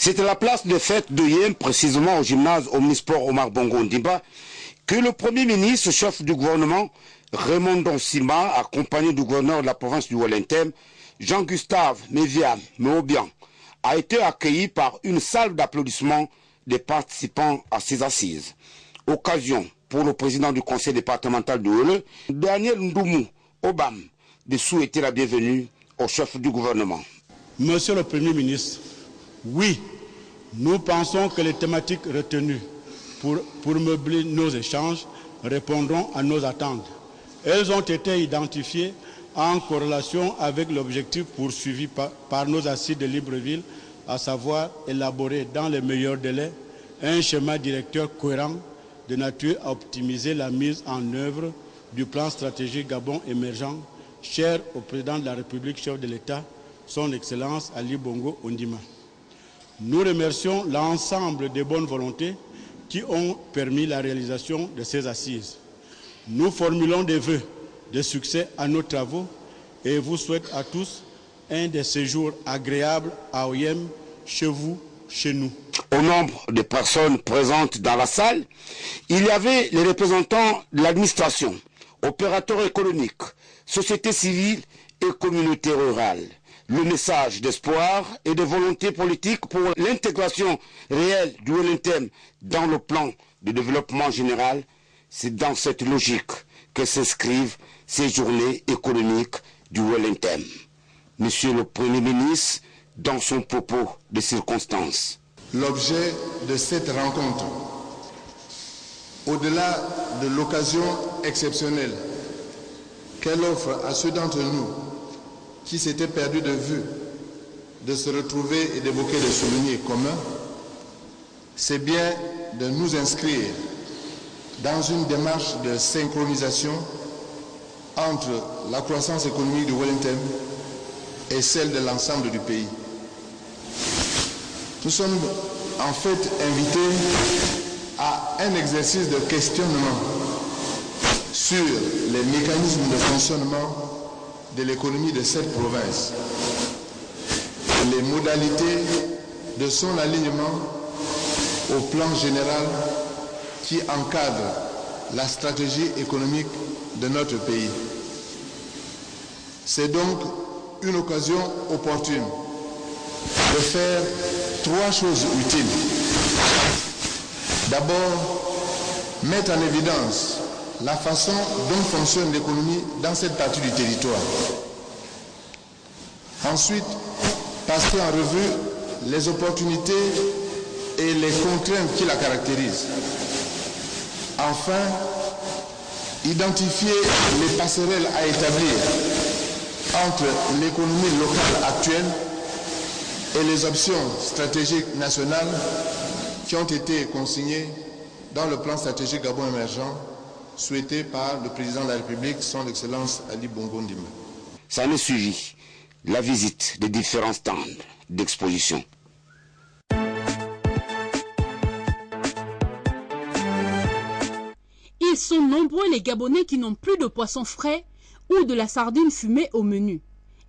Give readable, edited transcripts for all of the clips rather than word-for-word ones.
C'est à la place des fêtes de Yem, précisément au gymnase Omnisport Omar Bongo Ondimba, que le Premier ministre, chef du gouvernement, Raymond Donsima, accompagné du gouverneur de la province du Wellington, Jean-Gustave Mévian Méobian, a été accueilli par une salle d'applaudissements des participants à ces assises. Occasion pour le président du conseil départemental de Ouele, Daniel Ndoumou Obam, de souhaiter la bienvenue au chef du gouvernement. Monsieur le Premier ministre, oui, nous pensons que les thématiques retenues pour meubler nos échanges répondront à nos attentes. Elles ont été identifiées en corrélation avec l'objectif poursuivi par nos assises de Libreville, à savoir élaborer dans les meilleurs délais un schéma directeur cohérent de nature à optimiser la mise en œuvre du plan stratégique Gabon émergent, cher au président de la République, chef de l'État, son Excellence Ali Bongo Ondimba. Nous remercions l'ensemble des bonnes volontés qui ont permis la réalisation de ces assises. Nous formulons des vœux de succès à nos travaux et vous souhaitons à tous un des séjours agréables à Oyem, chez vous, chez nous. Au nombre de personnes présentes dans la salle, il y avait les représentants de l'administration, opérateurs économiques, société civile et communauté rurale. Le message d'espoir et de volonté politique pour l'intégration réelle du Wellington dans le plan de développement général, c'est dans cette logique que s'inscrivent ces journées économiques du Wellington. Monsieur le Premier ministre, dans son propos de circonstance. L'objet de cette rencontre, au-delà de l'occasion exceptionnelle qu'elle offre à ceux d'entre nous qui s'étaient perdus de vue de se retrouver et d'évoquer des souvenirs communs, c'est bien de nous inscrire dans une démarche de synchronisation entre la croissance économique du Wellington et celle de l'ensemble du pays. Nous sommes en fait invités à un exercice de questionnement sur les mécanismes de fonctionnement de l'économie de cette province, les modalités de son alignement au plan général qui encadre la stratégie économique de notre pays. C'est donc une occasion opportune de faire trois choses utiles. D'abord, mettre en évidence la façon dont fonctionne l'économie dans cette partie du territoire. Ensuite, passer en revue les opportunités et les contraintes qui la caractérisent. Enfin, identifier les passerelles à établir entre l'économie locale actuelle et les options stratégiques nationales qui ont été consignées dans le plan stratégique Gabon émergent souhaité par le président de la République, son Excellence Ali Bongo Ondimba. Ça nous suivit la visite des différents stands d'exposition. Ils sont nombreux les Gabonais qui n'ont plus de poisson frais ou de la sardine fumée au menu.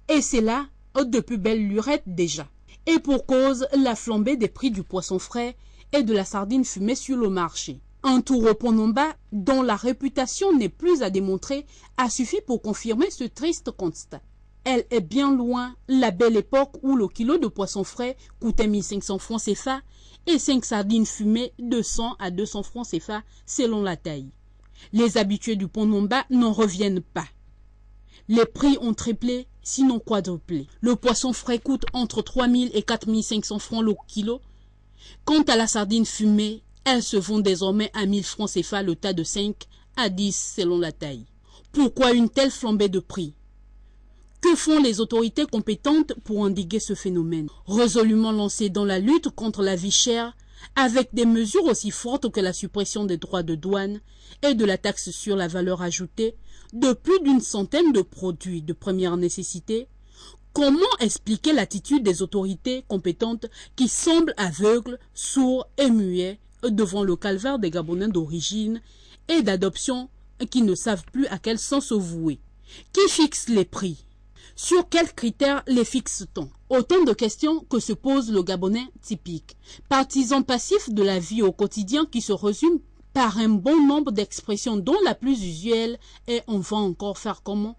Et c'est là depuis belle lurette déjà. Et pour cause, la flambée des prix du poisson frais et de la sardine fumée sur le marché. Un tour au Pont Nomba, dont la réputation n'est plus à démontrer, a suffi pour confirmer ce triste constat. Elle est bien loin la belle époque où le kilo de poisson frais coûtait 1500 francs CFA et 5 sardines fumées 200 à 200 francs CFA selon la taille. Les habitués du Pont Nomba n'en reviennent pas. Les prix ont triplé, sinon quadruplé. Le poisson frais coûte entre 3000 et 4500 francs le kilo. Quant à la sardine fumée, elle se vend désormais à 1000 francs CFA le tas de 5 à 10 selon la taille. Pourquoi une telle flambée de prix? Que font les autorités compétentes pour endiguer ce phénomène? Résolument lancées dans la lutte contre la vie chère, avec des mesures aussi fortes que la suppression des droits de douane et de la taxe sur la valeur ajoutée de plus d'une centaine de produits de première nécessité, comment expliquer l'attitude des autorités compétentes qui semblent aveugles, sourds et muets devant le calvaire des Gabonais d'origine et d'adoption qui ne savent plus à quel sens se vouer? Qui fixe les prix? Sur quels critères les fixe-t-on? Autant de questions que se pose le Gabonais typique, partisan passif de la vie au quotidien qui se résume par un bon nombre d'expressions dont la plus usuelle est « on va encore faire comment ?»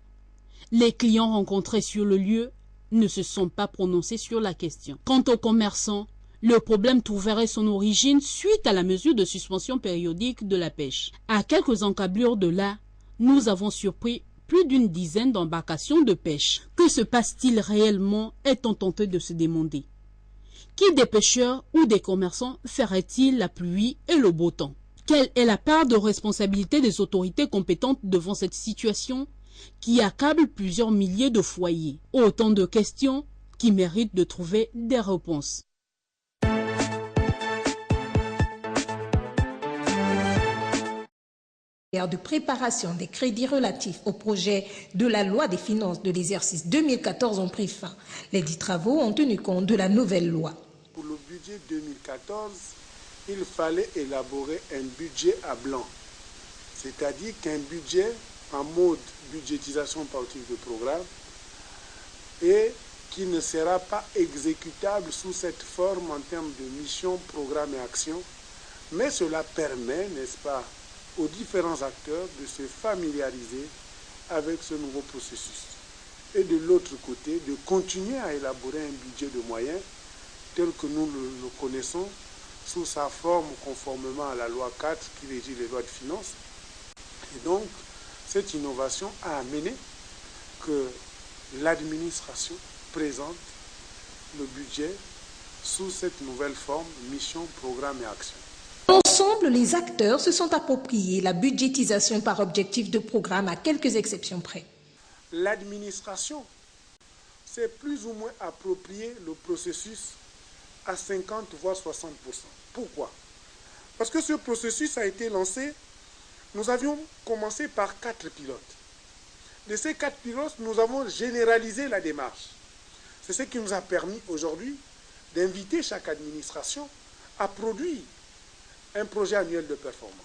Les clients rencontrés sur le lieu ne se sont pas prononcés sur la question. Quant aux commerçants, le problème trouverait son origine suite à la mesure de suspension périodique de la pêche. À quelques encablures de là, nous avons surpris plus d'une dizaine d'embarcations de pêche. Que se passe-t-il réellement, est-on tenté de se demander? Qui des pêcheurs ou des commerçants ferait-il la pluie et le beau temps? Quelle est la part de responsabilité des autorités compétentes devant cette situation qui accable plusieurs milliers de foyers? Autant de questions qui méritent de trouver des réponses. De préparation des crédits relatifs au projet de la loi des finances de l'exercice 2014 ont pris fin. Les 10 travaux ont tenu compte de la nouvelle loi. Pour le budget 2014, il fallait élaborer un budget à blanc, c'est-à-dire qu'un budget en mode budgétisation par type de programme et qui ne sera pas exécutable sous cette forme en termes de mission, programme et action, mais cela permet, n'est-ce pas, aux différents acteurs de se familiariser avec ce nouveau processus. Et de l'autre côté, de continuer à élaborer un budget de moyens tel que nous le connaissons sous sa forme conformément à la loi 4 qui régit les lois de finances. Et donc, cette innovation a amené que l'administration présente le budget sous cette nouvelle forme, mission, programme et action. Ensemble, les acteurs se sont appropriés la budgétisation par objectif de programme à quelques exceptions près. L'administration s'est plus ou moins approprié le processus à 50 voire 60%. Pourquoi? Parce que ce processus a été lancé, nous avions commencé par 4 pilotes. De ces 4 pilotes, nous avons généralisé la démarche. C'est ce qui nous a permis aujourd'hui d'inviter chaque administration à produire un projet annuel de performance.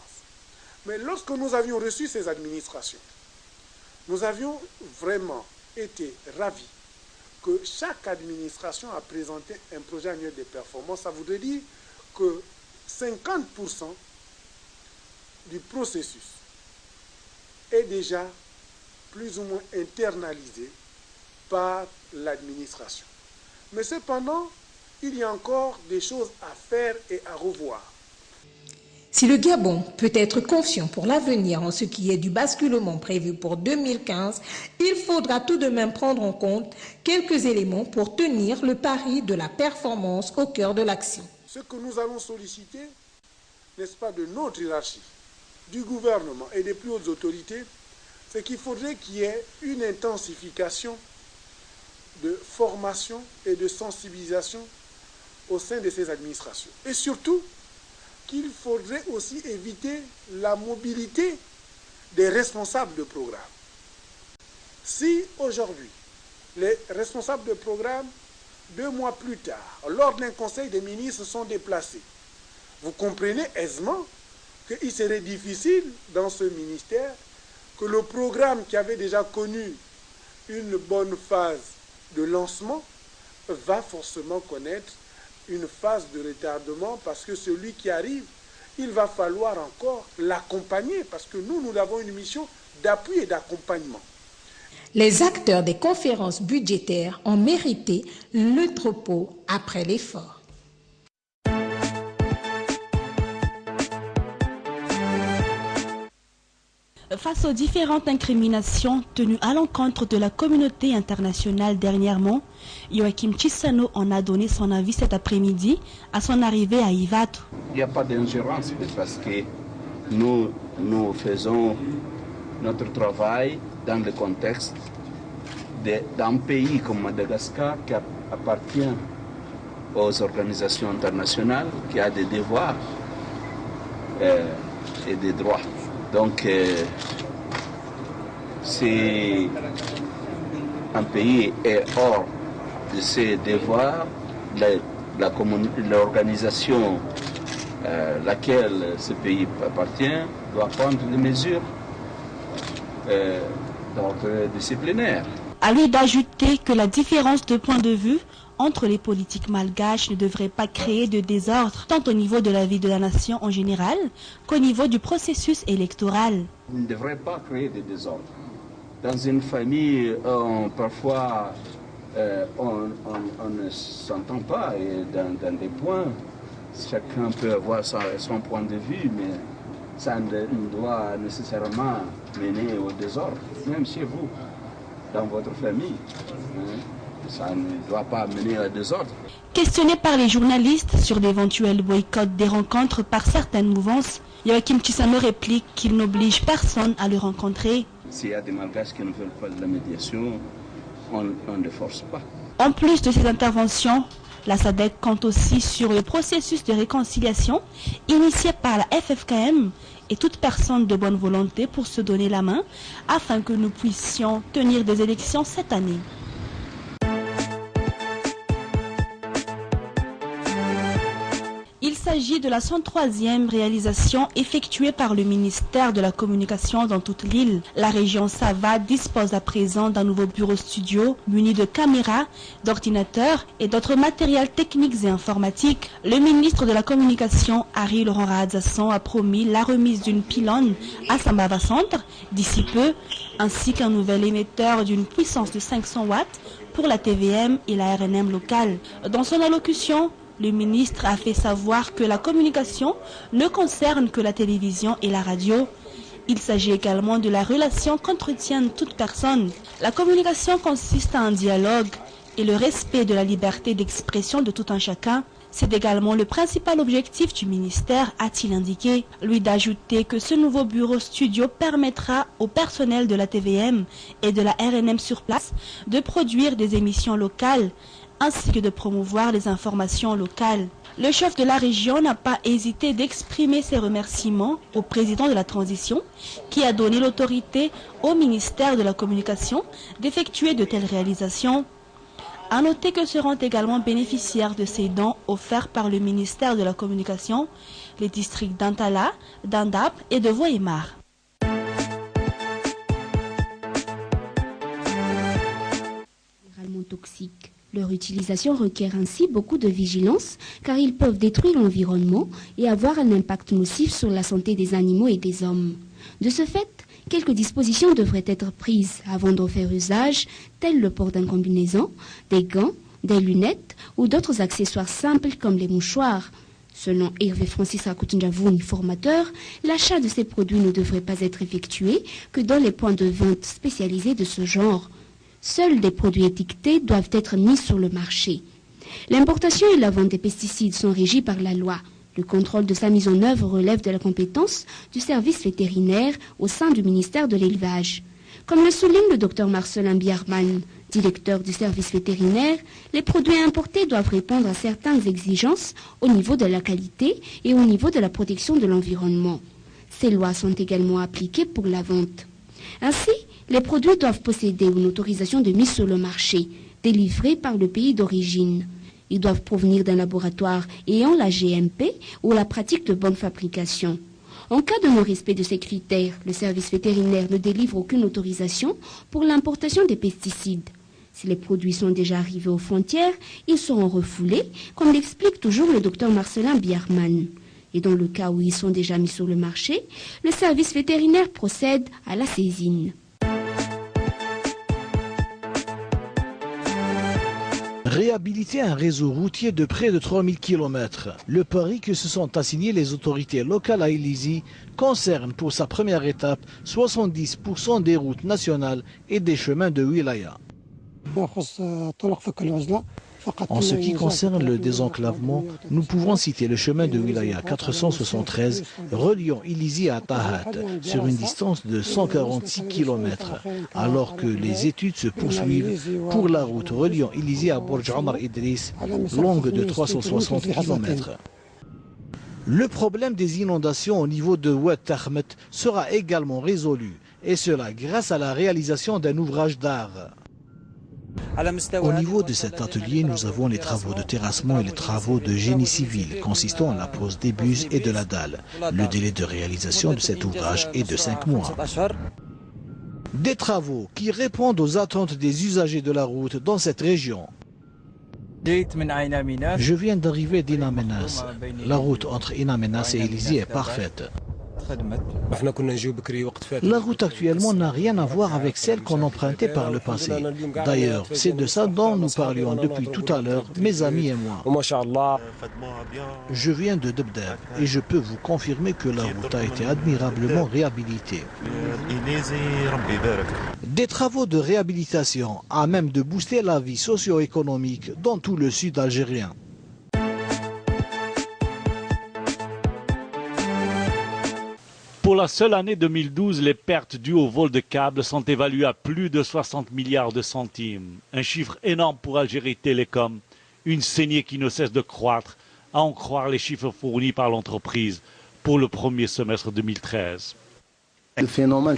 Mais lorsque nous avions reçu ces administrations, nous avions vraiment été ravis que chaque administration a présenté un projet annuel de performance. Ça voudrait dire que 50% du processus est déjà plus ou moins internalisé par l'administration. Mais cependant, il y a encore des choses à faire et à revoir. Si le Gabon peut être confiant pour l'avenir en ce qui est du basculement prévu pour 2015, il faudra tout de même prendre en compte quelques éléments pour tenir le pari de la performance au cœur de l'action. Ce que nous allons solliciter, n'est-ce pas, de notre hiérarchie, du gouvernement et des plus hautes autorités, c'est qu'il faudrait qu'il y ait une intensification de formation et de sensibilisation au sein de ces administrations. Et surtout, qu'il faudrait aussi éviter la mobilité des responsables de programme. Si aujourd'hui, les responsables de programme, 2 mois plus tard, lors d'un conseil des ministres, sont déplacés, vous comprenez aisément qu'il serait difficile dans ce ministère que le programme qui avait déjà connu une bonne phase de lancement va forcément connaître une phase de retardement parce que celui qui arrive, il va falloir encore l'accompagner parce que nous avons une mission d'appui et d'accompagnement. Les acteurs des conférences budgétaires ont mérité le repos après l'effort. Face aux différentes incriminations tenues à l'encontre de la communauté internationale dernièrement, Joachim Chissano en a donné son avis cet après-midi à son arrivée à Ivato. Il n'y a pas d'ingérence parce que nous faisons notre travail dans le contexte d'un pays comme Madagascar qui appartient aux organisations internationales, qui a des devoirs et des droits. Donc, si un pays est hors de ses devoirs, l'organisation à laquelle ce pays appartient doit prendre des mesures d'ordre disciplinaire. À lui d'ajouter que la différence de point de vue entre les politiques malgaches ne devrait pas créer de désordre, tant au niveau de la vie de la nation en général qu'au niveau du processus électoral. Il ne devrait pas créer de désordre. Dans une famille, parfois, on ne s'entend pas et dans des points, chacun peut avoir son point de vue, mais ça ne doit nécessairement mener au désordre, même chez vous, dans votre famille. Ça ne doit pas mener au désordre. Questionné par les journalistes sur d'éventuels boycotts des rencontres par certaines mouvances, Joachim Chissano réplique qu'il n'oblige personne à le rencontrer. S'il y a des Malgaches qui ne veulent pas de la médiation, on ne force pas. En plus de ces interventions, la SADC compte aussi sur le processus de réconciliation initié par la FFKM et toute personne de bonne volonté pour se donner la main afin que nous puissions tenir des élections cette année. Il s'agit de la 103e réalisation effectuée par le ministère de la Communication dans toute l'île. La région Sava dispose à présent d'un nouveau bureau studio muni de caméras, d'ordinateurs et d'autres matériels techniques et informatiques. Le ministre de la Communication, Harry Laurent Rahadzasson, a promis la remise d'une pylône à Sambava Centre d'ici peu, ainsi qu'un nouvel émetteur d'une puissance de 500 watts pour la TVM et la RNM locale. Dans son allocution, le ministre a fait savoir que la communication ne concerne que la télévision et la radio. Il s'agit également de la relation qu'entretiennent toute personne. La communication consiste à un dialogue et le respect de la liberté d'expression de tout un chacun. C'est également le principal objectif du ministère, a-t-il indiqué. Lui d'ajouter que ce nouveau bureau studio permettra au personnel de la TVM et de la RNM sur place de produire des émissions locales, ainsi que de promouvoir les informations locales. Le chef de la région n'a pas hésité d'exprimer ses remerciements au président de la transition qui a donné l'autorité au ministère de la Communication d'effectuer de telles réalisations. À noter que seront également bénéficiaires de ces dons offerts par le ministère de la Communication les districts d'Antala, d'Andap et de Voyemar. Généralement toxiques. Leur utilisation requiert ainsi beaucoup de vigilance car ils peuvent détruire l'environnement et avoir un impact nocif sur la santé des animaux et des hommes. De ce fait, quelques dispositions devraient être prises avant d'en faire usage, tels le port d'un combinaison, des gants, des lunettes ou d'autres accessoires simples comme les mouchoirs. Selon Hervé Francis Rakoutinjavouni, formateur, l'achat de ces produits ne devrait pas être effectué que dans les points de vente spécialisés de ce genre. Seuls des produits étiquetés doivent être mis sur le marché. L'importation et la vente des pesticides sont régies par la loi. Le contrôle de sa mise en œuvre relève de la compétence du service vétérinaire au sein du ministère de l'élevage. Comme le souligne le Dr Marcelin Biarman, directeur du service vétérinaire, les produits importés doivent répondre à certaines exigences au niveau de la qualité et au niveau de la protection de l'environnement. Ces lois sont également appliquées pour la vente. Ainsi, les produits doivent posséder une autorisation de mise sur le marché, délivrée par le pays d'origine. Ils doivent provenir d'un laboratoire ayant la GMP ou la pratique de bonne fabrication. En cas de non-respect de ces critères, le service vétérinaire ne délivre aucune autorisation pour l'importation des pesticides. Si les produits sont déjà arrivés aux frontières, ils seront refoulés, comme l'explique toujours le docteur Marcelin Biarman. Et dans le cas où ils sont déjà mis sur le marché, le service vétérinaire procède à la saisine. Réhabiliter un réseau routier de près de 3000 km. Le pari que se sont assignés les autorités locales à Ilizi concerne pour sa première étape 70% des routes nationales et des chemins de wilaya. En ce qui concerne le désenclavement, nous pouvons citer le chemin de Wilaya 473 reliant Ilizi à Tahat sur une distance de 146 km, alors que les études se poursuivent pour la route reliant Ilizi à Borj Omar Idriss, longue de 360 km. Le problème des inondations au niveau de Oued Tahmet sera également résolu, et cela grâce à la réalisation d'un ouvrage d'art. Au niveau de cet atelier, nous avons les travaux de terrassement et les travaux de génie civil, consistant à la pose des buses et de la dalle. Le délai de réalisation de cet ouvrage est de 5 mois. Des travaux qui répondent aux attentes des usagers de la route dans cette région. Je viens d'arriver d'In Amenas. La route entre In Amenas et Ilizi est parfaite. La route actuellement n'a rien à voir avec celle qu'on empruntait par le passé. D'ailleurs, c'est de ça dont nous parlions depuis tout à l'heure, mes amis et moi. Je viens de Debdeb et je peux vous confirmer que la route a été admirablement réhabilitée. Des travaux de réhabilitation à même de booster la vie socio-économique dans tout le sud algérien. Pour la seule année 2012, les pertes dues au vol de câbles sont évaluées à plus de 60 milliards de centimes. Un chiffre énorme pour Algérie Télécom, une saignée qui ne cesse de croître, à en croire les chiffres fournis par l'entreprise pour le premier semestre 2013. Le phénomène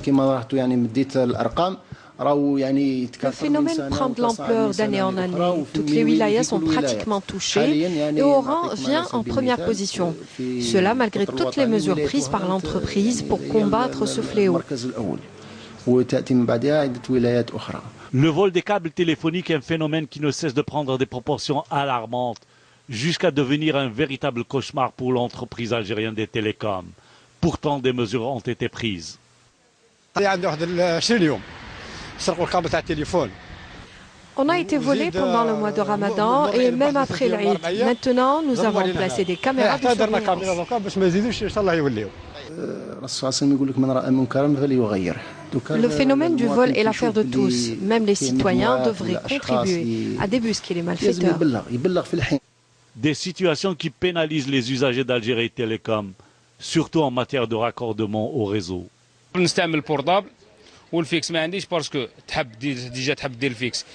prend de l'ampleur d'année en année. Toutes les wilayas sont pratiquement touchées et Oran vient en première position. Cela malgré toutes les mesures prises par l'entreprise pour combattre ce fléau. Le vol des câbles téléphoniques est un phénomène qui ne cesse de prendre des proportions alarmantes, jusqu'à devenir un véritable cauchemar pour l'entreprise algérienne des télécoms. Pourtant, des mesures ont été prises. On a été volé pendant le mois de Ramadan et même après l'Aïd. Maintenant, nous avons placé des caméras de surveillance. Le phénomène du vol est l'affaire de tous. Même les citoyens devraient contribuer à débusquer les malfaiteurs. Des situations qui pénalisent les usagers d'Algérie Télécom, surtout en matière de raccordement au réseau.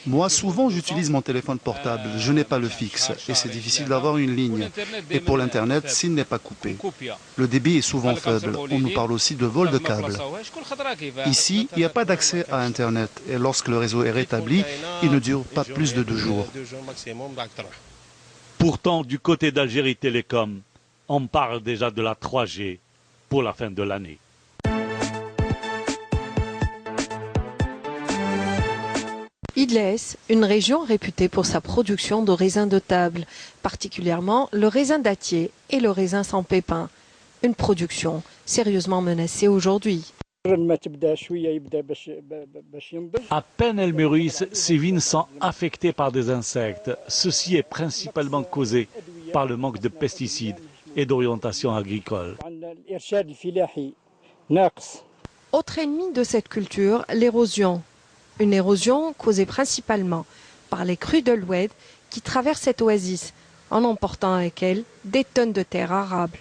Moi, souvent, j'utilise mon téléphone portable. Je n'ai pas le fixe et c'est difficile d'avoir une ligne. Et pour l'Internet, s'il n'est pas coupé. Le débit est souvent faible. On nous parle aussi de vol de câbles. Ici, il n'y a pas d'accès à Internet. Et lorsque le réseau est rétabli, il ne dure pas plus de 2 jours. Pourtant, du côté d'Algérie Télécom, on parle déjà de la 3G pour la fin de l'année. Idlès, une région réputée pour sa production de raisins de table, particulièrement le raisin dattier et le raisin sans pépins. Une production sérieusement menacée aujourd'hui. À peine elles mûrissent, ces vignes sont affectées par des insectes. Ceci est principalement causé par le manque de pesticides et d'orientation agricole. Autre ennemi de cette culture, l'érosion. Une érosion causée principalement par les crues de l'Oued qui traversent cette oasis, en emportant avec elles des tonnes de terre arable.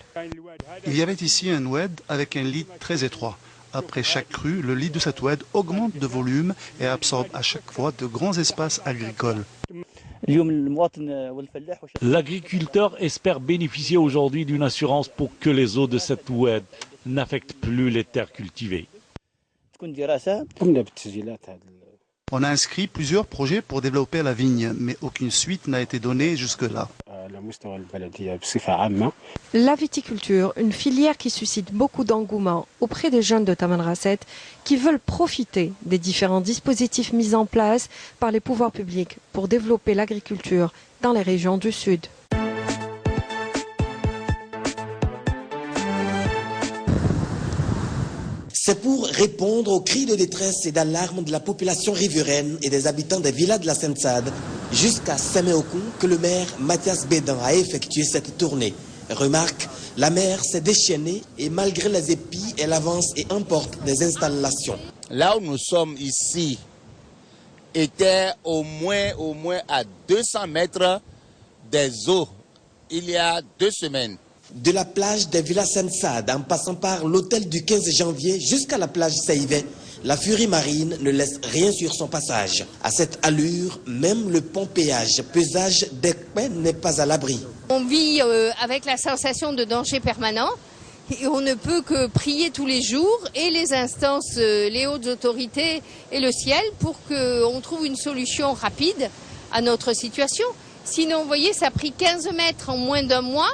Il y avait ici un oued avec un lit très étroit. Après chaque crue, le lit de cette oued augmente de volume et absorbe à chaque fois de grands espaces agricoles. L'agriculteur espère bénéficier aujourd'hui d'une assurance pour que les eaux de cette oued n'affectent plus les terres cultivées. On a inscrit plusieurs projets pour développer la vigne, mais aucune suite n'a été donnée jusque-là. La viticulture, une filière qui suscite beaucoup d'engouement auprès des jeunes de Tamanrasset qui veulent profiter des différents dispositifs mis en place par les pouvoirs publics pour développer l'agriculture dans les régions du sud. C'est pour répondre aux cris de détresse et d'alarme de la population riveraine et des habitants des villas de la Sainte-Sade jusqu'à Saint-Méocou que le maire Mathias Bédan a effectué cette tournée. Remarque, la mer s'est déchaînée et malgré les épis, elle avance et emporte des installations. Là où nous sommes ici était au moins à 200 mètres des eaux il y a 2 semaines. De la plage des Villas Sainte-Sade en passant par l'hôtel du 15 janvier jusqu'à la plage Saïvet, la furie marine ne laisse rien sur son passage. À cette allure, même le pont-péage pesage d'Ekpen n'est pas à l'abri. On vit avec la sensation de danger permanent et on ne peut que prier tous les jours et les instances, les hautes autorités et le ciel pour qu'on trouve une solution rapide à notre situation. Sinon, vous voyez, ça a pris 15 mètres en moins d'1 mois.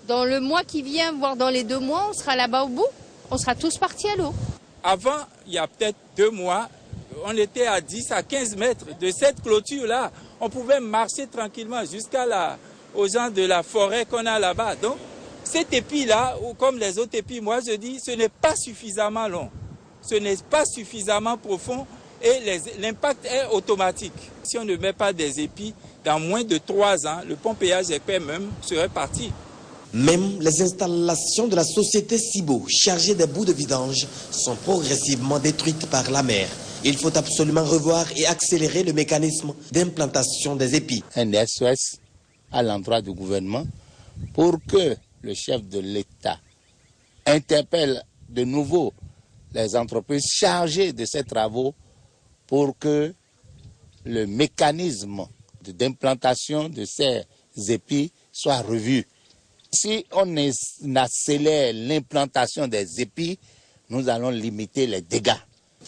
Dans le mois qui vient, voire dans les 2 mois, on sera là-bas au bout. On sera tous partis à l'eau. Avant, il y a peut-être 2 mois, on était à 10 à 15 mètres de cette clôture-là. On pouvait marcher tranquillement jusqu'à aux gens de la forêt qu'on a là-bas. Donc, cet épi-là, ou comme les autres épis, moi je dis, ce n'est pas suffisamment long. Ce n'est pas suffisamment profond et l'impact est automatique. Si on ne met pas des épis, dans moins de 3 ans, le pont péage épais même serait parti. Même les installations de la société Cibo, chargées des bouts de vidange, sont progressivement détruites par la mer. Il faut absolument revoir et accélérer le mécanisme d'implantation des épis. Un SOS à l'endroit du gouvernement pour que le chef de l'État interpelle de nouveau les entreprises chargées de ces travaux pour que le mécanisme d'implantation de ces épis soit revu. Si on accélère l'implantation des épis, nous allons limiter les dégâts.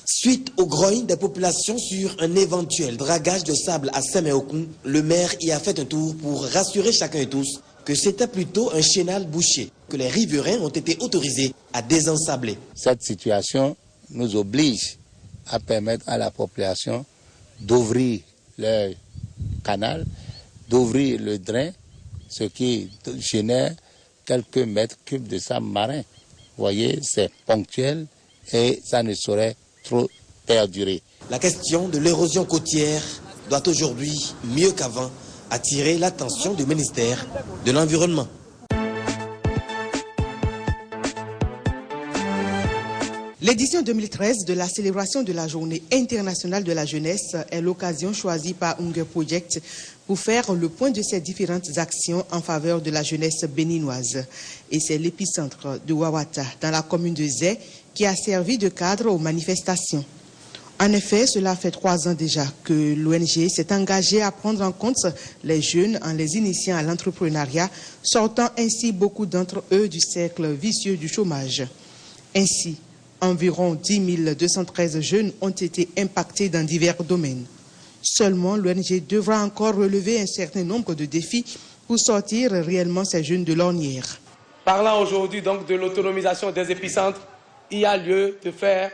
Suite au grogne des populations sur un éventuel dragage de sable à Saint-Méocou, le maire y a fait un tour pour rassurer chacun et tous que c'était plutôt un chénal bouché, que les riverains ont été autorisés à désensabler. Cette situation nous oblige à permettre à la population d'ouvrir le canal, d'ouvrir le drain, ce qui génère quelques mètres cubes de sable marin. Vous voyez, c'est ponctuel et ça ne saurait trop perdurer. La question de l'érosion côtière doit aujourd'hui, mieux qu'avant, attirer l'attention du ministère de l'Environnement. L'édition 2013 de la célébration de la Journée internationale de la jeunesse est l'occasion choisie par Hunger Project pour faire le point de ces différentes actions en faveur de la jeunesse béninoise. Et c'est l'épicentre de Wawata, dans la commune de Zé, qui a servi de cadre aux manifestations. En effet, cela fait 3 ans déjà que l'ONG s'est engagée à prendre en compte les jeunes en les initiant à l'entrepreneuriat, sortant ainsi beaucoup d'entre eux du cercle vicieux du chômage. Ainsi, environ 10 213 jeunes ont été impactés dans divers domaines. Seulement, l'ONG devra encore relever un certain nombre de défis pour sortir réellement ces jeunes de l'ornière. Parlant aujourd'hui donc de l'autonomisation des épicentres, il y a lieu de faire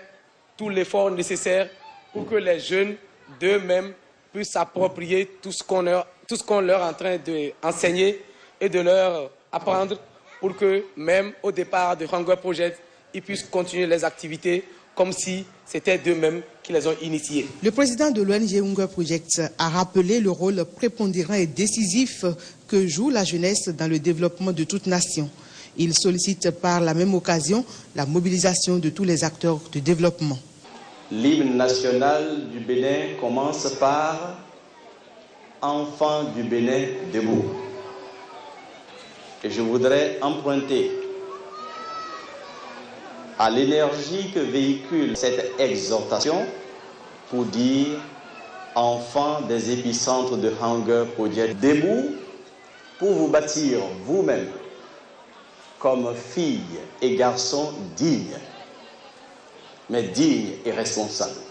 tout l'effort nécessaire pour que les jeunes d'eux-mêmes puissent s'approprier tout ce qu'on leur est en train d'enseigner et de leur apprendre pour que même au départ de Hunger Project, ils puissent continuer les activités comme si c'était d'eux-mêmes qui les ont initiés. Le président de l'ONG Hunger Project a rappelé le rôle prépondérant et décisif que joue la jeunesse dans le développement de toute nation. Il sollicite par la même occasion la mobilisation de tous les acteurs de développement. L'hymne national du Bénin commence par « Enfants du Bénin debout ». Et je voudrais emprunter à l'énergie que véhicule cette exhortation pour dire « Enfants des épicentres de Hunger Project debout » pour vous bâtir vous-même comme filles et garçons dignes, mais dignes et responsables.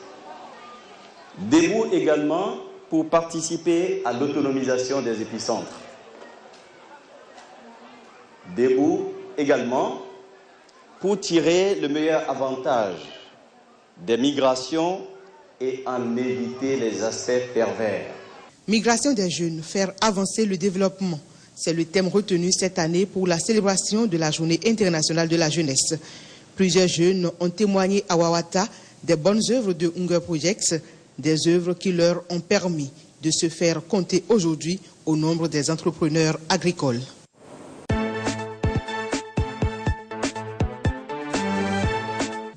Debout également pour participer à l'autonomisation des épicentres. Debout également pour tirer le meilleur avantage des migrations et en éviter les aspects pervers. Migration des jeunes, faire avancer le développement. C'est le thème retenu cette année pour la célébration de la Journée internationale de la jeunesse. Plusieurs jeunes ont témoigné à Wawata des bonnes œuvres de Hunger Project, des œuvres qui leur ont permis de se faire compter aujourd'hui au nombre des entrepreneurs agricoles.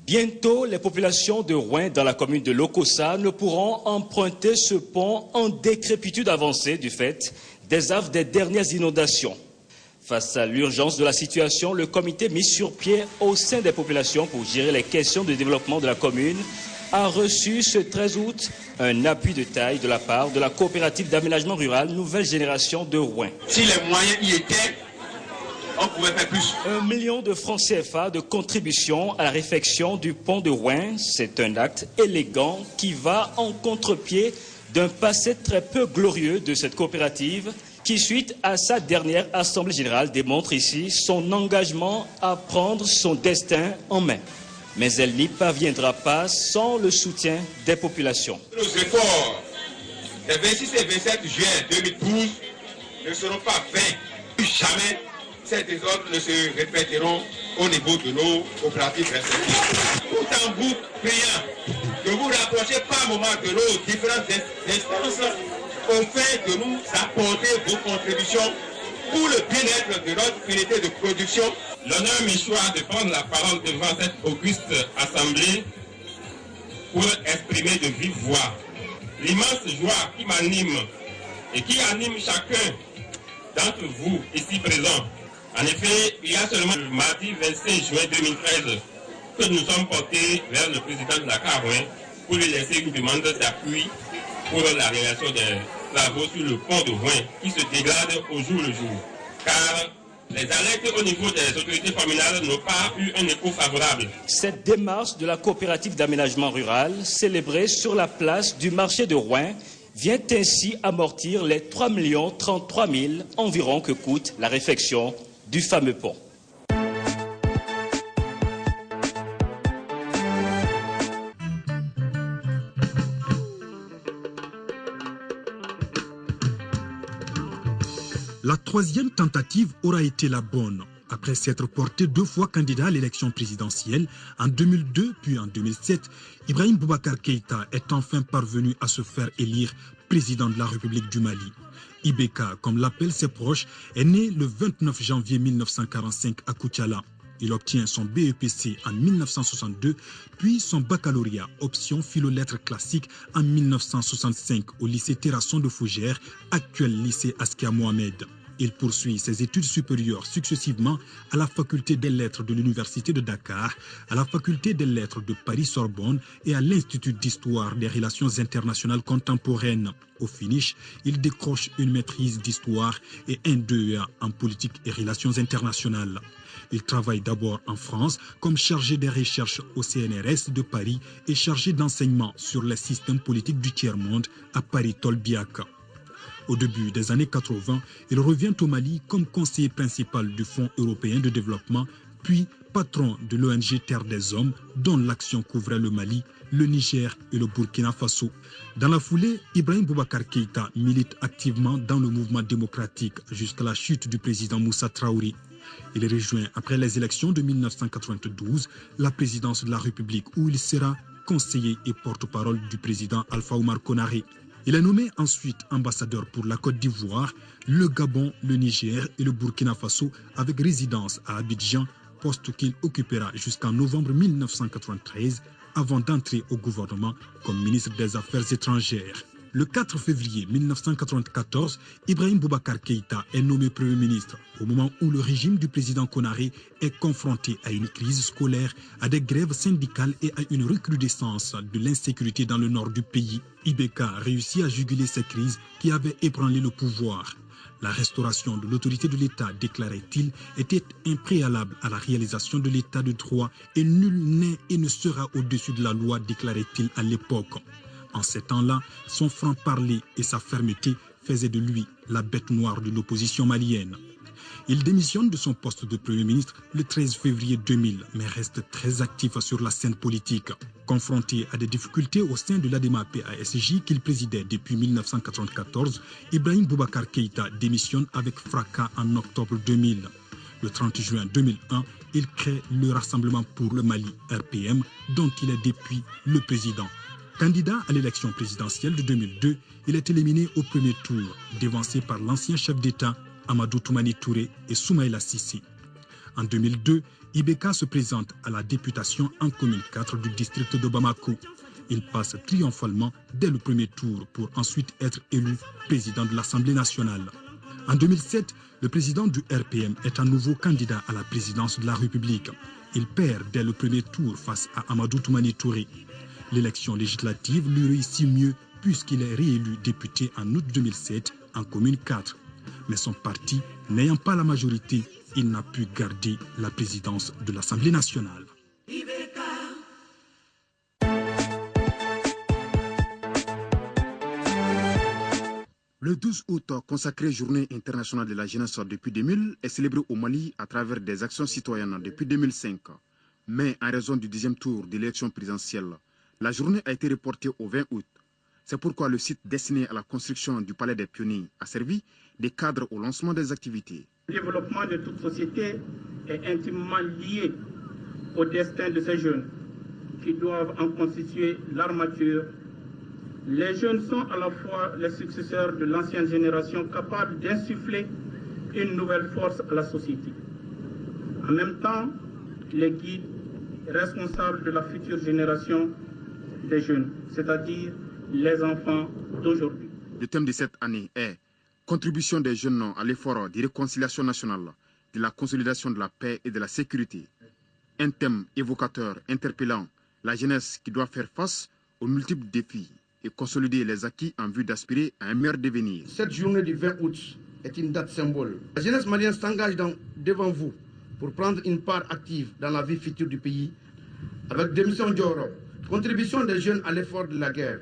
Bientôt, les populations de Rouen dans la commune de Lokossa ne pourront emprunter ce pont en décrépitude avancée du fait des affres des dernières inondations. Face à l'urgence de la situation, le comité mis sur pied au sein des populations pour gérer les questions de développement de la commune a reçu ce 13 août un appui de taille de la part de la coopérative d'aménagement rural Nouvelle Génération de Rouen. Si les moyens y étaient, on pouvait faire plus. 1 million de francs CFA de contribution à la réfection du pont de Rouen. C'est un acte élégant qui va en contre-pied d'un passé très peu glorieux de cette coopérative qui, suite à sa dernière assemblée générale, démontre ici son engagement à prendre son destin en main. Mais elle n'y parviendra pas sans le soutien des populations. Nos efforts des 26 et 27 juin 2012 ne seront pas vains. Plus jamais ces désordres ne se répéteront au niveau de nos coopératives respectives. Tout en vous priant de vous rapprocher par moment de nos différentes instances afin de nous apporter vos contributions pour le bien-être de notre unité de production. L'honneur m'échoit de prendre la parole devant cette auguste assemblée pour exprimer de vive voix l'immense joie qui m'anime et qui anime chacun d'entre vous ici présents. En effet, il y a seulement le mardi 25 juin 2013 que nous sommes portés vers le président de la Carouin pour lui laisser une demande d'appui pour la réalisation des travaux sur le pont de Rouen qui se dégrade au jour le jour. Car les alertes au niveau des autorités familiales n'ont pas eu un écho favorable. Cette démarche de la coopérative d'aménagement rural, célébrée sur la place du marché de Rouen, vient ainsi amortir les 3 033 000 environ que coûte la réfection du fameux pont. La troisième tentative aura été la bonne. Après s'être porté 2 fois candidat à l'élection présidentielle, en 2002 puis en 2007, Ibrahim Boubacar Keïta est enfin parvenu à se faire élire président de la République du Mali. IBK, comme l'appellent ses proches, est né le 29 janvier 1945 à Koutiala. Il obtient son BEPC en 1962, puis son baccalauréat, option philo-lettres classiques, en 1965 au lycée Terrasson de Fougères, actuel lycée Askia Mohamed. Il poursuit ses études supérieures successivement à la faculté des lettres de l'Université de Dakar, à la faculté des lettres de Paris-Sorbonne et à l'Institut d'histoire des relations internationales contemporaines. Au finish, il décroche une maîtrise d'histoire et un DEA en politique et relations internationales. Il travaille d'abord en France comme chargé des recherches au CNRS de Paris et chargé d'enseignement sur les systèmes politiques du tiers-monde à Paris-Tolbiac. Au début des années 80, il revient au Mali comme conseiller principal du Fonds européen de développement, puis patron de l'ONG Terre des Hommes, dont l'action couvrait le Mali, le Niger et le Burkina Faso. Dans la foulée, Ibrahim Boubacar Keïta milite activement dans le mouvement démocratique jusqu'à la chute du président Moussa Traoré. Il rejoint après les élections de 1992 la présidence de la République où il sera conseiller et porte-parole du président Alpha Oumar Konaré. Il est nommé ensuite ambassadeur pour la Côte d'Ivoire, le Gabon, le Niger et le Burkina Faso avec résidence à Abidjan, poste qu'il occupera jusqu'en novembre 1993 avant d'entrer au gouvernement comme ministre des Affaires étrangères. Le 4 février 1994, Ibrahim Boubacar Keïta est nommé Premier ministre au moment où le régime du président Konaré est confronté à une crise scolaire, à des grèves syndicales et à une recrudescence de l'insécurité dans le nord du pays. IBK réussit à juguler ces crises qui avaient ébranlé le pouvoir. La restauration de l'autorité de l'État, déclarait-il, était un préalable à la réalisation de l'État de droit et nul n'est et ne sera au-dessus de la loi, déclarait-il à l'époque. En ces temps-là, son franc-parler et sa fermeté faisaient de lui la bête noire de l'opposition malienne. Il démissionne de son poste de Premier ministre le 13 février 2000, mais reste très actif sur la scène politique. Confronté à des difficultés au sein de l'ADEMA-PASJ qu'il présidait depuis 1994, Ibrahim Boubacar Keïta démissionne avec fracas en octobre 2000. Le 30 juin 2001, il crée le Rassemblement pour le Mali, RPM, dont il est depuis le président. Candidat à l'élection présidentielle de 2002, il est éliminé au premier tour, dévancé par l'ancien chef d'État Amadou Toumani Touré et Soumaïla Sissi. En 2002, IBK se présente à la députation en commune 4 du district de Bamako. Il passe triomphalement dès le premier tour pour ensuite être élu président de l'Assemblée nationale. En 2007, le président du RPM est à nouveau candidat à la présidence de la République. Il perd dès le premier tour face à Amadou Toumani Touré. L'élection législative lui réussit mieux puisqu'il est réélu député en août 2007 en commune 4. Mais son parti, n'ayant pas la majorité, il n'a pu garder la présidence de l'Assemblée nationale. Le 12 août, consacré Journée internationale de la jeunesse depuis 2000, est célébré au Mali à travers des actions citoyennes depuis 2005. Mais en raison du 10e tour de l'élection présidentielle, la journée a été reportée au 20 août. C'est pourquoi le site destiné à la construction du Palais des Pionniers a servi de cadre au lancement des activités. Le développement de toute société est intimement lié au destin de ces jeunes qui doivent en constituer l'armature. Les jeunes sont à la fois les successeurs de l'ancienne génération capables d'insuffler une nouvelle force à la société. En même temps, les guides responsables de la future génération des jeunes, c'est-à-dire les enfants d'aujourd'hui. Le thème de cette année est « Contribution des jeunes à l'effort de réconciliation nationale, de la consolidation de la paix et de la sécurité ». Un thème évocateur, interpellant, la jeunesse qui doit faire face aux multiples défis et consolider les acquis en vue d'aspirer à un meilleur devenir. Cette journée du 20 août est une date symbole. La jeunesse malienne s'engage devant vous pour prendre une part active dans la vie future du pays avec des missions d'Europe, contribution des jeunes à l'effort de la guerre.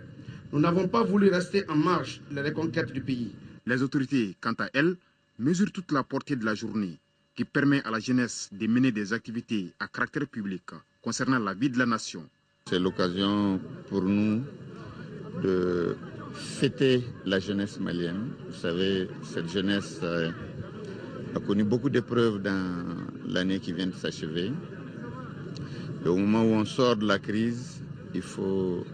Nous n'avons pas voulu rester en marge de la reconquête du pays. Les autorités, quant à elles, mesurent toute la portée de la journée qui permet à la jeunesse de mener des activités à caractère public concernant la vie de la nation. C'est l'occasion pour nous de fêter la jeunesse malienne. Vous savez, cette jeunesse a connu beaucoup d'épreuves dans l'année qui vient de s'achever. Au moment où on sort de la crise, il faut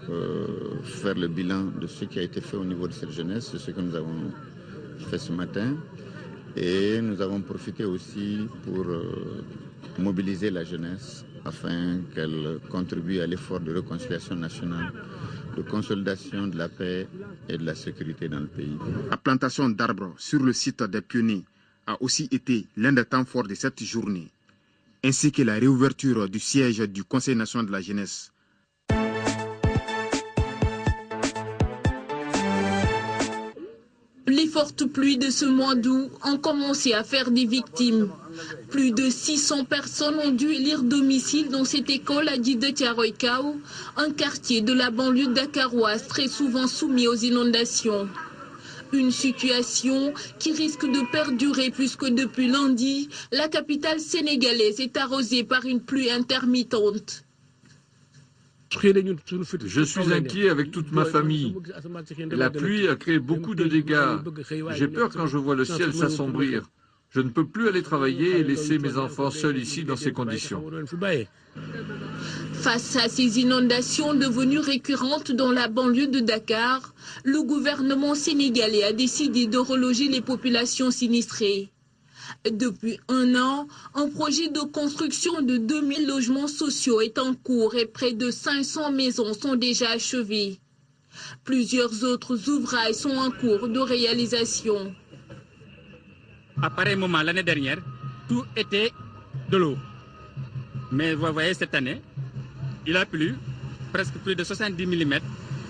faire le bilan de ce qui a été fait au niveau de cette jeunesse, c'est ce que nous avons fait ce matin. Et nous avons profité aussi pour mobiliser la jeunesse afin qu'elle contribue à l'effort de réconciliation nationale, de consolidation de la paix et de la sécurité dans le pays. La plantation d'arbres sur le site des Pionniers a aussi été l'un des temps forts de cette journée, ainsi que la réouverture du siège du Conseil national de la jeunesse. Les fortes pluies de ce mois d'août ont commencé à faire des victimes. Plus de 600 personnes ont dû élire domicile dans cette école à Djidé Thiaroye-Kao, un quartier de la banlieue dakaroise très souvent soumis aux inondations. Une situation qui risque de perdurer puisque depuis lundi, la capitale sénégalaise est arrosée par une pluie intermittente. Je suis inquiet avec toute ma famille. La pluie a créé beaucoup de dégâts. J'ai peur quand je vois le ciel s'assombrir. Je ne peux plus aller travailler et laisser mes enfants seuls ici dans ces conditions. Face à ces inondations devenues récurrentes dans la banlieue de Dakar, le gouvernement sénégalais a décidé de reloger les populations sinistrées. Depuis un an, un projet de construction de 2000 logements sociaux est en cours et près de 500 maisons sont déjà achevées. Plusieurs autres ouvrages sont en cours de réalisation. À pareil moment, l'année dernière, tout était de l'eau. Mais vous voyez, cette année, il a plu presque plus de 70 mm,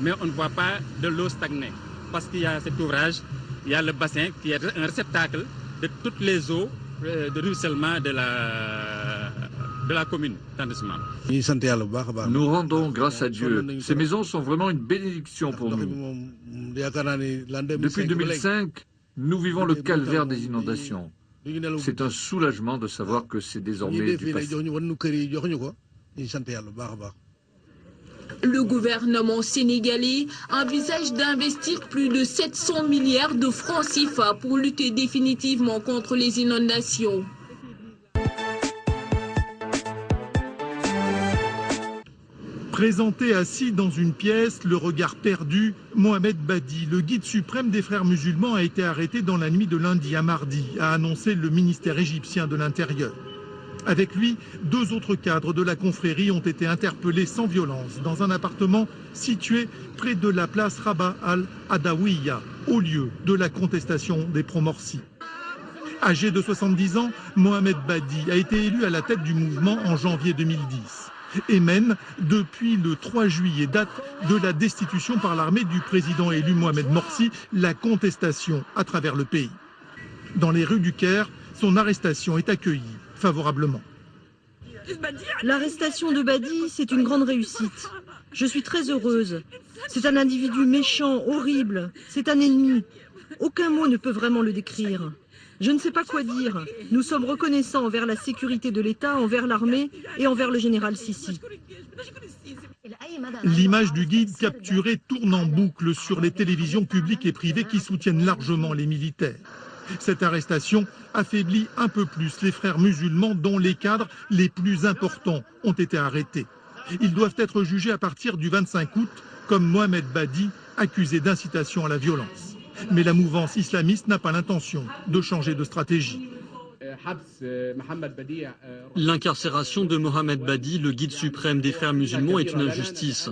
mais on ne voit pas de l'eau stagner. Parce qu'il y a cet ouvrage, il y a le bassin qui est un réceptacle de toutes les eaux de ruissellement de la commune d'arrondissement. Nous rendons grâce à Dieu. Ces maisons sont vraiment une bénédiction pour nous. Depuis 2005, nous vivons le calvaire des inondations. C'est un soulagement de savoir que c'est désormais du passé. Le gouvernement sénégalais envisage d'investir plus de 700 milliards de francs CFA pour lutter définitivement contre les inondations. Présenté assis dans une pièce, le regard perdu, Mohamed Badi, le guide suprême des frères musulmans, a été arrêté dans la nuit de lundi à mardi, a annoncé le ministère égyptien de l'Intérieur. Avec lui, 2 autres cadres de la confrérie ont été interpellés sans violence dans un appartement situé près de la place Rabat al-Adawiya, au lieu de la contestation des promorcis. Âgé de 70 ans, Mohamed Badi a été élu à la tête du mouvement en janvier 2010 et mène depuis le 3 juillet, date de la destitution par l'armée du président élu Mohamed Morsi, la contestation à travers le pays. Dans les rues du Caire, son arrestation est accueillie favorablement. L'arrestation de Badi, c'est une grande réussite. Je suis très heureuse. C'est un individu méchant, horrible. C'est un ennemi. Aucun mot ne peut vraiment le décrire. Je ne sais pas quoi dire. Nous sommes reconnaissants envers la sécurité de l'État, envers l'armée et envers le général Sissi. L'image du guide capturé tourne en boucle sur les télévisions publiques et privées qui soutiennent largement les militaires. Cette arrestation affaiblit un peu plus les frères musulmans dont les cadres les plus importants ont été arrêtés. Ils doivent être jugés à partir du 25 août, comme Mohamed Badi, accusé d'incitation à la violence. Mais la mouvance islamiste n'a pas l'intention de changer de stratégie. L'incarcération de Mohamed Badi, le guide suprême des frères musulmans, est une injustice.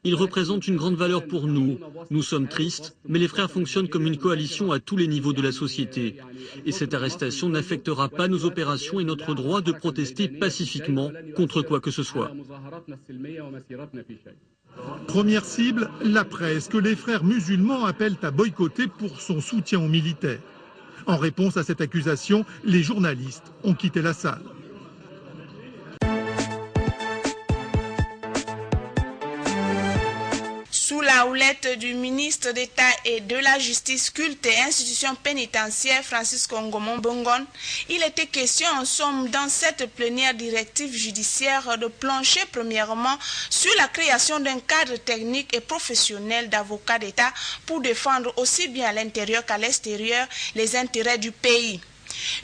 Il représente une grande valeur pour nous. Nous sommes tristes, mais les frères fonctionnent comme une coalition à tous les niveaux de la société. Et cette arrestation n'affectera pas nos opérations et notre droit de protester pacifiquement contre quoi que ce soit. Première cible, la presse, que les frères musulmans appellent à boycotter pour son soutien aux militaires. En réponse à cette accusation, les journalistes ont quitté la salle. Sous la houlette du ministre d'État et de la Justice, Culte et Institutions pénitentiaires, Francis Ngomon Bongon, il était question en somme dans cette plénière directive judiciaire de plancher premièrement sur la création d'un cadre technique et professionnel d'avocats d'État pour défendre aussi bien à l'intérieur qu'à l'extérieur les intérêts du pays.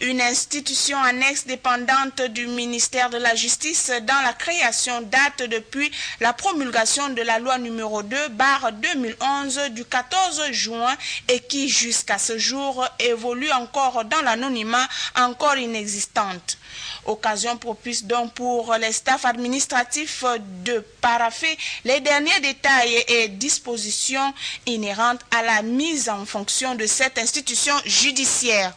Une institution annexe dépendante du ministère de la Justice dans la création date depuis la promulgation de la loi numéro 2/2011 du 14 juin et qui jusqu'à ce jour évolue encore dans l'anonymat encore inexistante. Occasion propice donc pour les staffs administratifs de paraffer les derniers détails et dispositions inhérentes à la mise en fonction de cette institution judiciaire.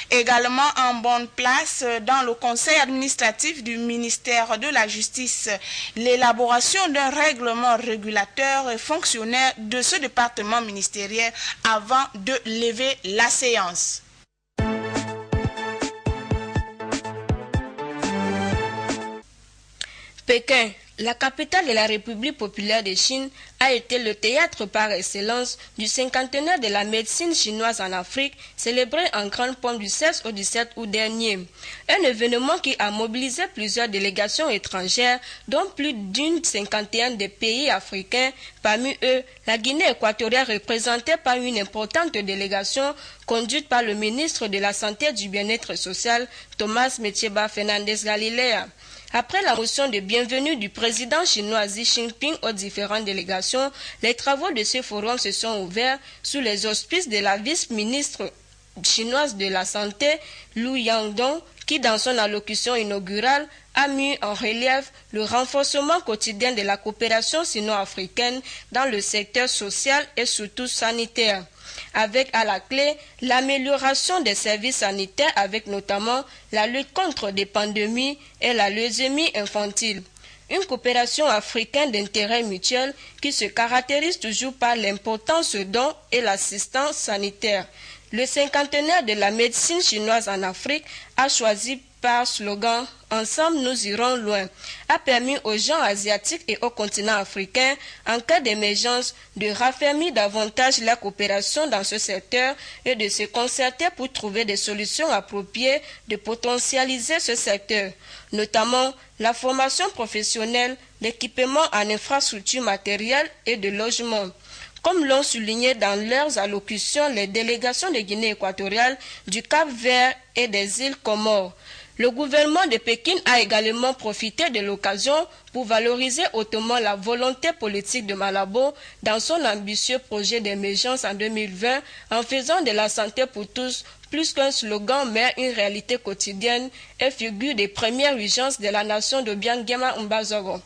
Également en bonne place dans le conseil administratif du ministère de la Justice, l'élaboration d'un règlement régulateur et fonctionnaire de ce département ministériel avant de lever la séance. Pékin, la capitale de la République populaire de Chine, a été le théâtre par excellence du 50e de la médecine chinoise en Afrique, célébré en grande pompe du 16 au 17 août dernier. Un événement qui a mobilisé plusieurs délégations étrangères, dont plus d'une cinquantaine de pays africains, parmi eux la Guinée équatoriale représentée par une importante délégation conduite par le ministre de la Santé et du Bien-être social, Thomas Metieba Fernandez Galilea. Après la motion de bienvenue du président chinois Xi Jinping aux différentes délégations, les travaux de ce forum se sont ouverts sous les auspices de la vice-ministre chinoise de la Santé, Lu Yangdong, qui dans son allocution inaugurale a mis en relief le renforcement quotidien de la coopération sino-africaine dans le secteur social et surtout sanitaire, avec à la clé l'amélioration des services sanitaires avec notamment la lutte contre des pandémies et la leucémie infantile. Une coopération africaine d'intérêt mutuel qui se caractérise toujours par l'importance du don et l'assistance sanitaire. Le cinquantenaire de la médecine chinoise en Afrique a choisi par slogan « Ensemble nous irons loin » a permis aux gens asiatiques et au continent africain, en cas d'émergence, de raffermir davantage la coopération dans ce secteur et de se concerter pour trouver des solutions appropriées de potentialiser ce secteur, notamment la formation professionnelle, l'équipement en infrastructures matérielles et de logement. Comme l'ont souligné dans leurs allocutions les délégations de Guinée équatoriale, du Cap-Vert et des îles Comores. Le gouvernement de Pékin a également profité de l'occasion pour valoriser hautement la volonté politique de Malabo dans son ambitieux projet d'émergence en 2020 en faisant de la santé pour tous plus qu'un slogan mais une réalité quotidienne et figure des premières urgences de la nation de Biangema Mbazogo.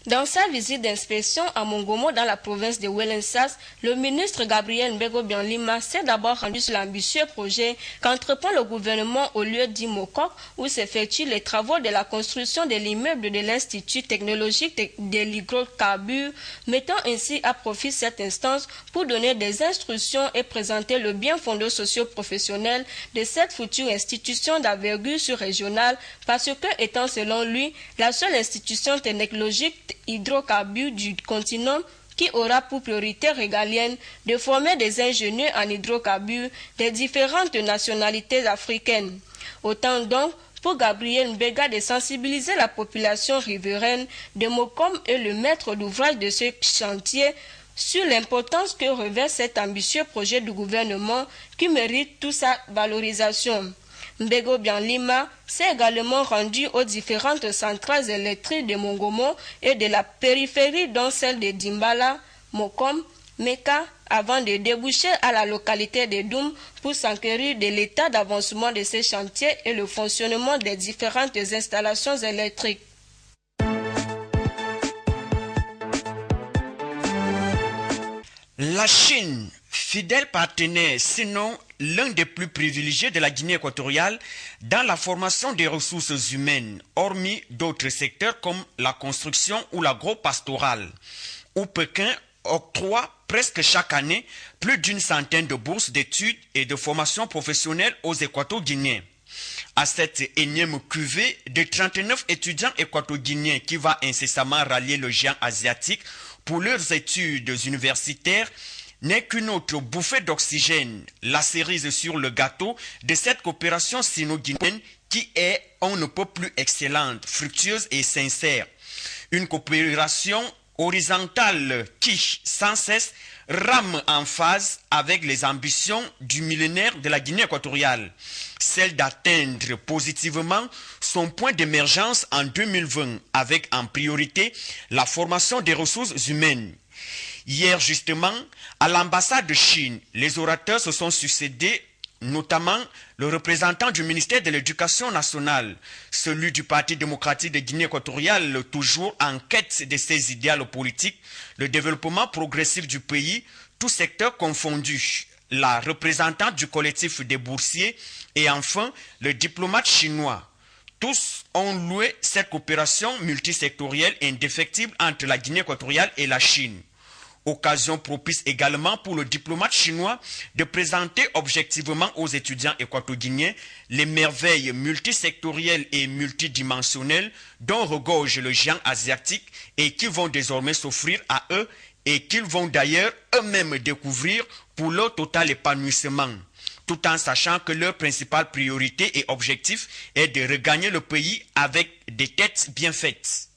Dans sa visite d'inspection à Mongomo dans la province de Ouelensas, le ministre Gabriel Mbego Bianlima s'est d'abord rendu sur l'ambitieux projet qu'entreprend le gouvernement au lieu d'Imokok où s'effectuent les travaux de la construction de l'immeuble de l'Institut technologique de l'hydrocarbure, mettant ainsi à profit cette instance pour donner des instructions et présenter le bien fondé socio-professionnel de cette future institution d'envergure sur-régionale parce que, étant selon lui, la seule institution technologique hydrocarbures du continent qui aura pour priorité régalienne de former des ingénieurs en hydrocarbures des différentes nationalités africaines. Autant donc pour Gabriel Mbega de sensibiliser la population riveraine de Mokom et le maître d'ouvrage de ce chantier sur l'importance que revêt cet ambitieux projet du gouvernement qui mérite toute sa valorisation. Mbego Bianlima s'est également rendu aux différentes centrales électriques de Mongomo et de la périphérie dont celle de Dimbala, Mokom, Meka, avant de déboucher à la localité de Doum pour s'enquérir de l'état d'avancement de ces chantiers et le fonctionnement des différentes installations électriques. La Chine, fidèle partenaire, sinon l'un des plus privilégiés de la Guinée équatoriale dans la formation des ressources humaines, hormis d'autres secteurs comme la construction ou l'agro-pastoral, où Pékin octroie presque chaque année plus d'une centaine de bourses d'études et de formation professionnelle aux équato-guinéens. À cette énième cuvée de 39 étudiants équato-guinéens qui va incessamment rallier le géant asiatique pour leurs études universitaires, n'est qu'une autre bouffée d'oxygène, la cerise sur le gâteau de cette coopération sino-guinéenne qui est on ne peut plus excellente, fructueuse et sincère. Une coopération horizontale qui, sans cesse, rame en phase avec les ambitions du millénaire de la Guinée équatoriale, celle d'atteindre positivement son point d'émergence en 2020 avec en priorité la formation des ressources humaines. Hier justement, à l'ambassade de Chine, les orateurs se sont succédés, notamment le représentant du ministère de l'Éducation nationale, celui du Parti démocratique de Guinée équatoriale, toujours en quête de ses idéaux politiques, le développement progressif du pays, tout secteur confondu, la représentante du collectif des boursiers et enfin le diplomate chinois. Tous ont loué cette coopération multisectorielle indéfectible entre la Guinée équatoriale et la Chine. Occasion propice également pour le diplomate chinois de présenter objectivement aux étudiants équato-guinéens les merveilles multisectorielles et multidimensionnelles dont regorge le géant asiatique et qui vont désormais s'offrir à eux et qu'ils vont d'ailleurs eux-mêmes découvrir pour leur total épanouissement, tout en sachant que leur principale priorité et objectif est de regagner le pays avec des têtes bien faites.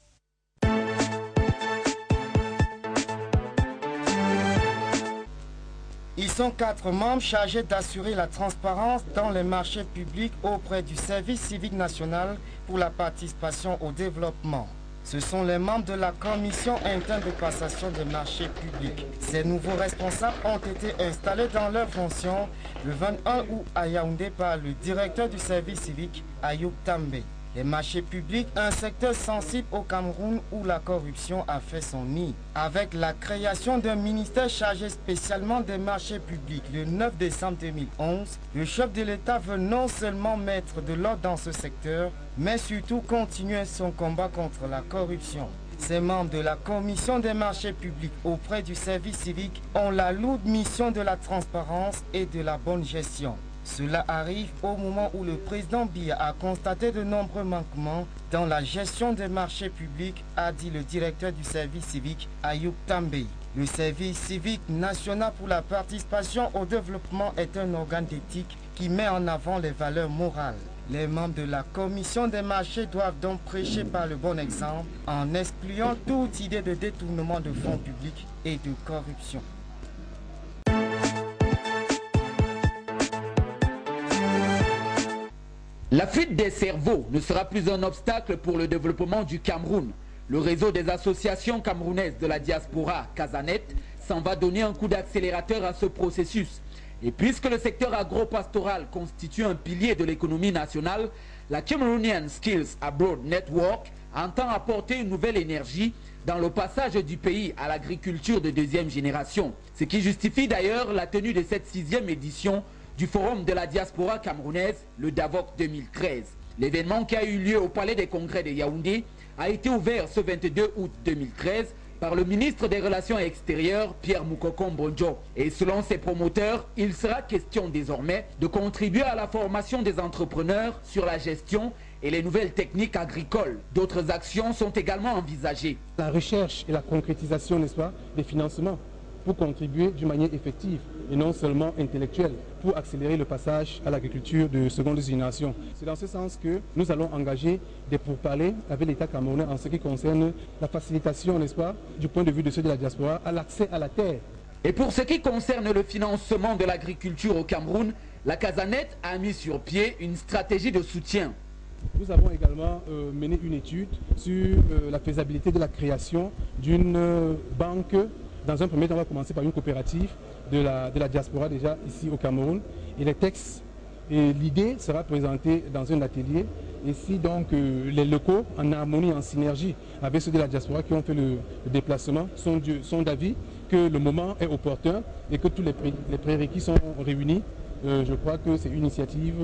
Ils sont 4 membres chargés d'assurer la transparence dans les marchés publics auprès du service civique national pour la participation au développement. Ce sont les membres de la commission interne de passation des marchés publics. Ces nouveaux responsables ont été installés dans leurs fonctions le 21 août à Yaoundé par le directeur du service civique, Ayoub També. Les marchés publics, un secteur sensible au Cameroun où la corruption a fait son nid. Avec la création d'un ministère chargé spécialement des marchés publics le 9 décembre 2011, le chef de l'État veut non seulement mettre de l'ordre dans ce secteur, mais surtout continuer son combat contre la corruption. Ces membres de la commission des marchés publics auprès du service civique ont la lourde mission de la transparence et de la bonne gestion. Cela arrive au moment où le président Biya a constaté de nombreux manquements dans la gestion des marchés publics, a dit le directeur du service civique, Ayoub També. Le service civique national pour la participation au développement est un organe d'éthique qui met en avant les valeurs morales. Les membres de la commission des marchés doivent donc prêcher par le bon exemple en excluant toute idée de détournement de fonds publics et de corruption. La fuite des cerveaux ne sera plus un obstacle pour le développement du Cameroun. Le réseau des associations camerounaises de la diaspora, Casanet, s'en va donner un coup d'accélérateur à ce processus. Et puisque le secteur agro-pastoral constitue un pilier de l'économie nationale, la Cameroonian Skills Abroad Network entend apporter une nouvelle énergie dans le passage du pays à l'agriculture de deuxième génération. Ce qui justifie d'ailleurs la tenue de cette 6e édition du Forum de la diaspora camerounaise, le DAVOC 2013. L'événement qui a eu lieu au Palais des Congrès de Yaoundé a été ouvert ce 22 août 2013 par le ministre des Relations extérieures, Pierre Moukoko Mbonjo. Et selon ses promoteurs, il sera question désormais de contribuer à la formation des entrepreneurs sur la gestion et les nouvelles techniques agricoles. D'autres actions sont également envisagées. La recherche et la concrétisation, n'est-ce pas, des financements pour contribuer d'une manière effective et non seulement intellectuelle pour accélérer le passage à l'agriculture de seconde génération. C'est dans ce sens que nous allons engager des pourparlers avec l'État camerounais en ce qui concerne la facilitation, n'est-ce pas, du point de vue de ceux de la diaspora, à l'accès à la terre. Et pour ce qui concerne le financement de l'agriculture au Cameroun, la Casanet a mis sur pied une stratégie de soutien. Nous avons également mené une étude sur la faisabilité de la création d'une banque. Dans un premier temps, on va commencer par une coopérative de la diaspora déjà ici au Cameroun. Et les textes et l'idée sera présentée dans un atelier. Et si donc les locaux, en harmonie, en synergie avec ceux de la diaspora qui ont fait le déplacement, sont d'avis que le moment est opportun et que tous les prérequis sont réunis, je crois que c'est une initiative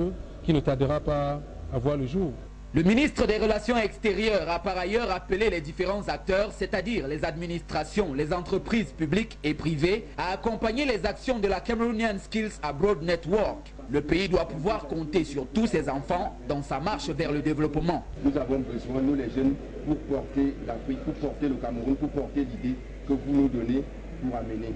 qui ne tardera pas à voir le jour. Le ministre des Relations extérieures a par ailleurs appelé les différents acteurs, c'est-à-dire les administrations, les entreprises publiques et privées, à accompagner les actions de la Cameroonian Skills Abroad Network. Le pays doit pouvoir compter sur tous ses enfants dans sa marche vers le développement. Nous avons besoin, nous les jeunes, pour porter l'Afrique, pour porter le Cameroun, pour porter l'idée que vous nous donnez pour amener